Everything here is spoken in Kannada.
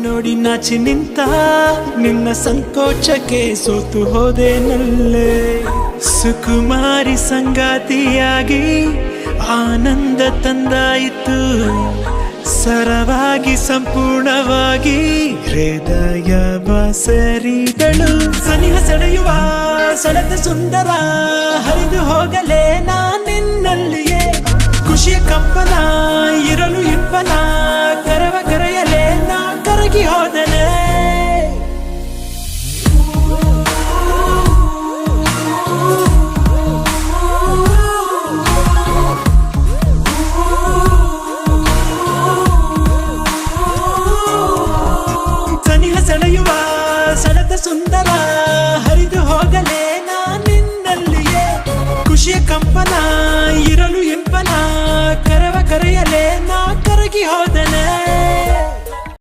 ನೋಡಿ ನಾಚಿ ನಿಂತ ನಿನ್ನ ಸಂಕೋಚಕ್ಕೆ ಸೋತು ಹೋದೆ ನಲ್ಲೆ ಸುಕುಮಾರಿ ಸಂಗಾತಿಯಾಗಿ ಆನಂದ ತಂದಾಯಿತು ಸರವಾಗಿ ಸಂಪೂರ್ಣವಾಗಿ ಹೃದಯ ಬಸರಿದಳು ಸನಿಹ ಸೆಳೆಯುವ ಸೆಳೆದ ಸುಂದರ ಹರಿದು ಹೋಗಲೇ ನಾನಿನ್ನಲ್ಲಿಯೇ ಖುಷಿಯ ಕಂಪನ ಇರಲು ಇಬ್ಬನ ಕರವ ಕರೆಯಲೇ ನಾ ಕರಗಿ ಹೋದೆ